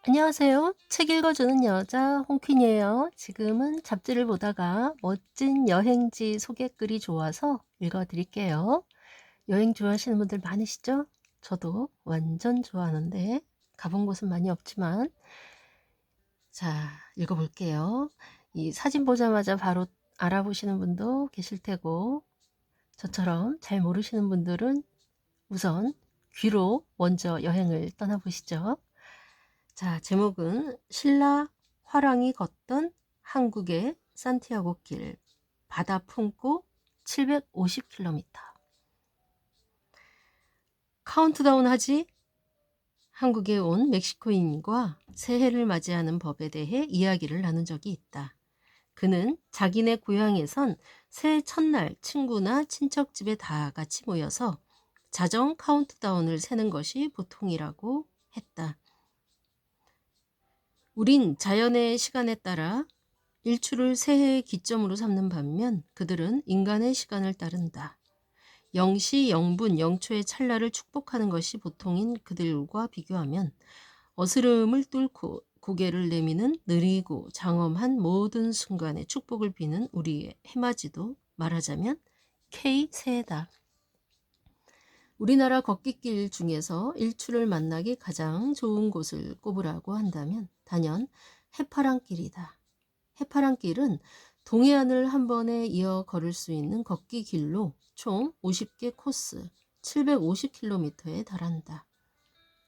안녕하세요. 책 읽어주는 여자 홍퀸이에요. 지금은 잡지를 보다가 멋진 여행지 소개글이 좋아서 읽어드릴게요. 여행 좋아하시는 분들 많으시죠? 저도 완전 좋아하는데 가본 곳은 많이 없지만 자, 읽어볼게요. 이 사진 보자마자 바로 알아보시는 분도 계실 테고 저처럼 잘 모르시는 분들은 우선 귀로 먼저 여행을 떠나보시죠. 자, 제목은 신라 화랑이 걷던 한국의 산티아고 길, 바다 품고 750km. 카운트다운 하지? 한국에 온 멕시코인과 새해를 맞이하는 법에 대해 이야기를 나눈 적이 있다. 그는 자기네 고향에선 새해 첫날 친구나 친척 집에 다 같이 모여서 자정 카운트다운을 세는 것이 보통이라고 했다. 우린 자연의 시간에 따라 일출을 새해의 기점으로 삼는 반면 그들은 인간의 시간을 따른다. 0시 0분 0초의 찰나를 축복하는 것이 보통인 그들과 비교하면 어스름을 뚫고 고개를 내미는 느리고 장엄한 모든 순간에 축복을 비는 우리의 해맞이도 말하자면 K새해다. 우리나라 걷기길 중에서 일출을 만나기 가장 좋은 곳을 꼽으라고 한다면 단연 해파랑길이다. 해파랑길은 동해안을 한 번에 이어 걸을 수 있는 걷기 길로 총 50개 코스 750km에 달한다.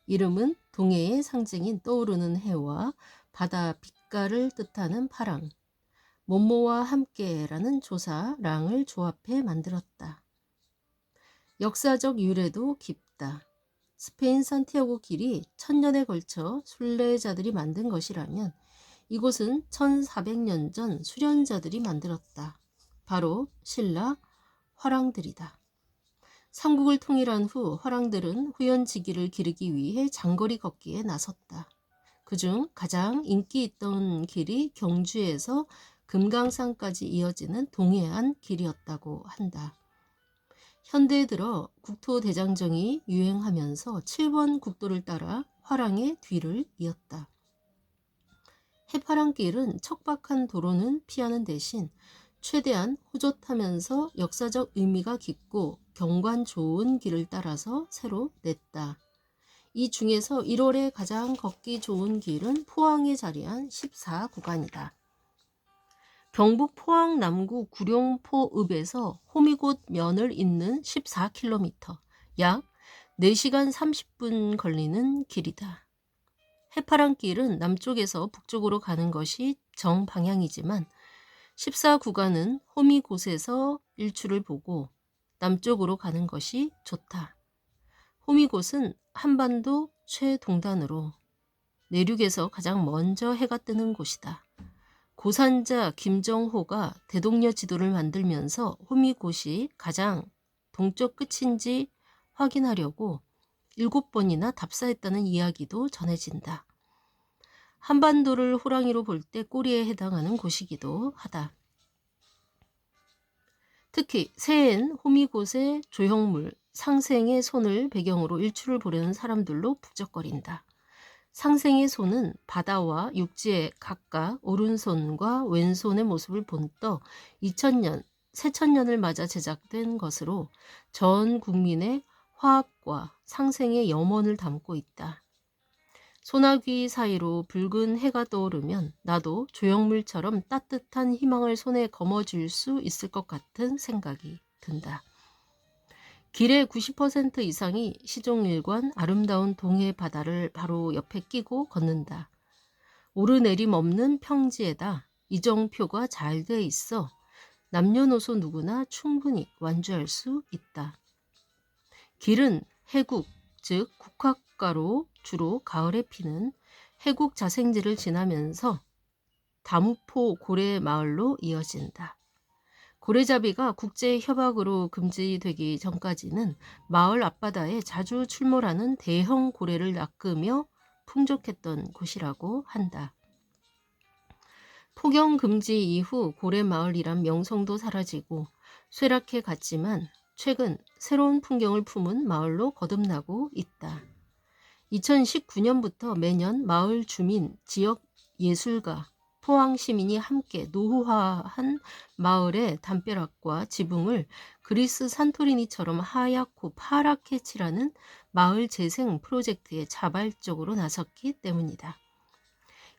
이름은 동해의 상징인 떠오르는 해와 바다 빛깔을 뜻하는 파랑, 모모와 함께라는 조사랑을 조합해 만들었다. 역사적 유래도 깊다. 스페인 산티아고 길이 1000년에 걸쳐 순례자들이 만든 것이라면 이곳은 1400년 전 수련자들이 만들었다. 바로 신라 화랑들이다. 삼국을 통일한 후 화랑들은 후연지기를 기르기 위해 장거리 걷기에 나섰다. 그중 가장 인기 있던 길이 경주에서 금강산까지 이어지는 동해안 길이었다고 한다. 현대에 들어 국토대장정이 유행하면서 7번 국도를 따라 화랑의 뒤를 이었다. 해파랑길은 척박한 도로는 피하는 대신 최대한 호젓하면서 역사적 의미가 깊고 경관 좋은 길을 따라서 새로 냈다. 이 중에서 1월에 가장 걷기 좋은 길은 포항에 자리한 14구간이다. 경북 포항 남구 구룡포읍에서 호미곶 면을 잇는 14km, 약 4시간 30분 걸리는 길이다. 해파랑길은 남쪽에서 북쪽으로 가는 것이 정방향이지만 14구간은 호미곶에서 일출을 보고 남쪽으로 가는 것이 좋다. 호미곶은 한반도 최동단으로 내륙에서 가장 먼저 해가 뜨는 곳이다. 고산자 김정호가 대동여 지도를 만들면서 호미곶이 가장 동쪽 끝인지 확인하려고 7번이나 답사했다는 이야기도 전해진다. 한반도를 호랑이로 볼 때 꼬리에 해당하는 곳이기도 하다. 특히 새해엔 호미곶의 조형물, 상생의 손을 배경으로 일출을 보려는 사람들로 북적거린다. 상생의 손은 바다와 육지의 각각 오른손과 왼손의 모습을 본떠 2000년, 새천년을 맞아 제작된 것으로 전 국민의 화합과 상생의 염원을 담고 있다. 소나귀 사이로 붉은 해가 떠오르면 나도 조형물처럼 따뜻한 희망을 손에 거머쥘 수 있을 것 같은 생각이 든다. 길의 90% 이상이 시종일관 아름다운 동해 바다를 바로 옆에 끼고 걷는다. 오르내림 없는 평지에다 이정표가 잘 돼 있어 남녀노소 누구나 충분히 완주할 수 있다. 길은 해국, 즉 국화가로 주로 가을에 피는 해국 자생지를 지나면서 다무포 고래 마을로 이어진다. 고래잡이가 국제 협약으로 금지되기 전까지는 마을 앞바다에 자주 출몰하는 대형 고래를 낚으며 풍족했던 곳이라고 한다. 포경 금지 이후 고래마을이란 명성도 사라지고 쇠락해 갔지만 최근 새로운 풍경을 품은 마을로 거듭나고 있다. 2019년부터 매년 마을 주민, 지역 예술가, 포항 시민이 함께 노후화한 마을의 담벼락과 지붕을 그리스 산토리니처럼 하얗고 파랗게 칠하는 마을 재생 프로젝트에 자발적으로 나섰기 때문이다.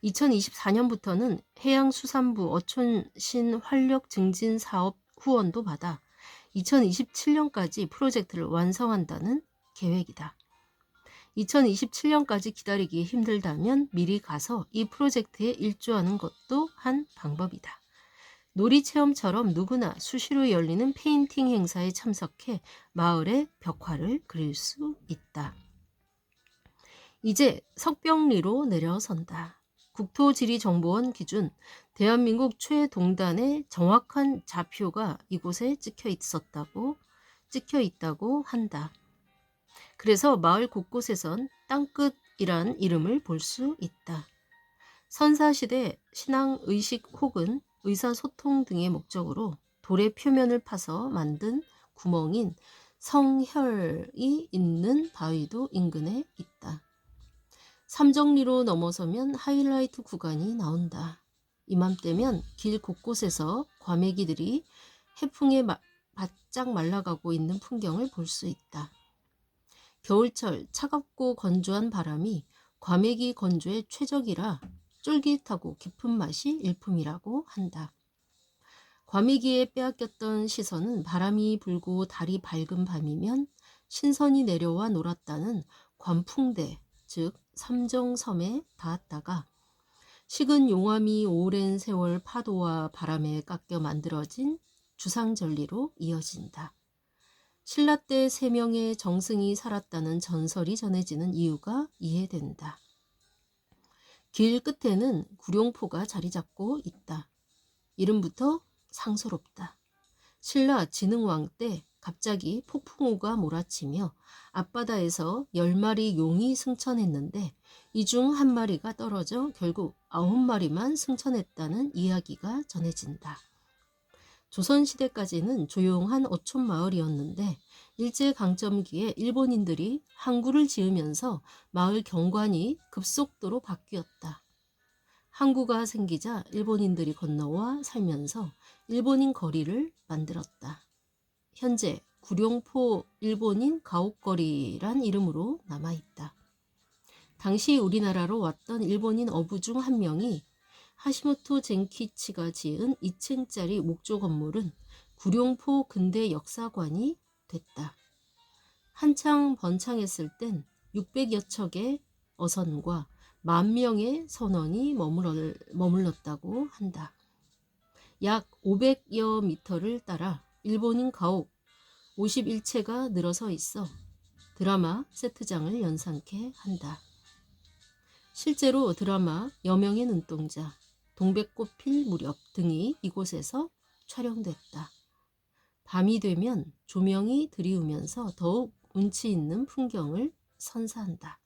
2024년부터는 해양수산부 어촌신 활력 증진 사업 후원도 받아 2027년까지 프로젝트를 완성한다는 계획이다. 2027년까지 기다리기 힘들다면 미리 가서 이 프로젝트에 일조하는 것도 한 방법이다. 놀이체험처럼 누구나 수시로 열리는 페인팅 행사에 참석해 마을의 벽화를 그릴 수 있다. 이제 석병리로 내려선다. 국토지리정보원 기준 대한민국 최동단의 정확한 좌표가 이곳에 찍혀 있다고 한다. 그래서 마을 곳곳에선 땅끝이란 이름을 볼 수 있다. 선사시대 신앙의식 혹은 의사소통 등의 목적으로 돌의 표면을 파서 만든 구멍인 성혈이 있는 바위도 인근에 있다. 삼정리로 넘어서면 하이라이트 구간이 나온다. 이맘때면 길 곳곳에서 과메기들이 해풍에 바짝 말라가고 있는 풍경을 볼 수 있다. 겨울철 차갑고 건조한 바람이 과메기 건조에 최적이라 쫄깃하고 깊은 맛이 일품이라고 한다. 과메기에 빼앗겼던 시선은 바람이 불고 달이 밝은 밤이면 신선이 내려와 놀았다는 관풍대, 즉 삼정섬에 닿았다가 식은 용암이 오랜 세월 파도와 바람에 깎여 만들어진 주상절리로 이어진다. 신라 때 3명의 정승이 살았다는 전설이 전해지는 이유가 이해된다. 길 끝에는 구룡포가 자리 잡고 있다. 이름부터 상스럽다. 신라 진흥왕 때 갑자기 폭풍우가 몰아치며 앞바다에서 10마리 용이 승천했는데 이 중 1마리가 떨어져 결국 9마리만 승천했다는 이야기가 전해진다. 조선시대까지는 조용한 어촌 마을이었는데 일제강점기에 일본인들이 항구를 지으면서 마을 경관이 급속도로 바뀌었다. 항구가 생기자 일본인들이 건너와 살면서 일본인 거리를 만들었다. 현재 구룡포 일본인 가옥거리란 이름으로 남아있다. 당시 우리나라로 왔던 일본인 어부 중 한 명이 하시모토 젠키치가 지은 2층짜리 목조 건물은 구룡포 근대 역사관이 됐다. 한창 번창했을 땐 600여 척의 어선과 10,000명의 선원이 머물렀다고 한다. 약 500여 미터를 따라 일본인 가옥 51채가 늘어서 있어 드라마 세트장을 연상케 한다. 실제로 드라마 여명의 눈동자, 동백꽃 필 무렵 등이 이곳에서 촬영됐다. 밤이 되면 조명이 드리우면서 더욱 운치 있는 풍경을 선사한다.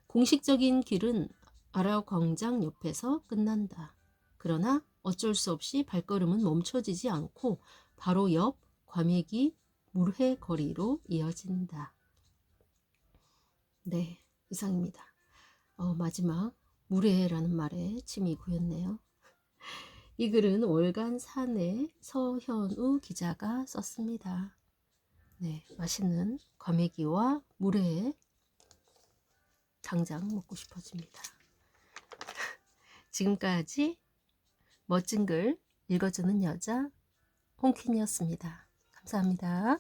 공식적인 길은 아라광장 옆에서 끝난다. 그러나 어쩔 수 없이 발걸음은 멈춰지지 않고 바로 옆 과메기 물회 거리로 이어진다. 네, 이상입니다. 마지막 물회라는 말에 침이 고였네요. 이 글은 월간 사내 서현우 기자가 썼습니다. 네, 맛있는 과메기와 물회 당장 먹고 싶어집니다. 지금까지 멋진 글 읽어주는 여자 홍퀸이었습니다. 감사합니다.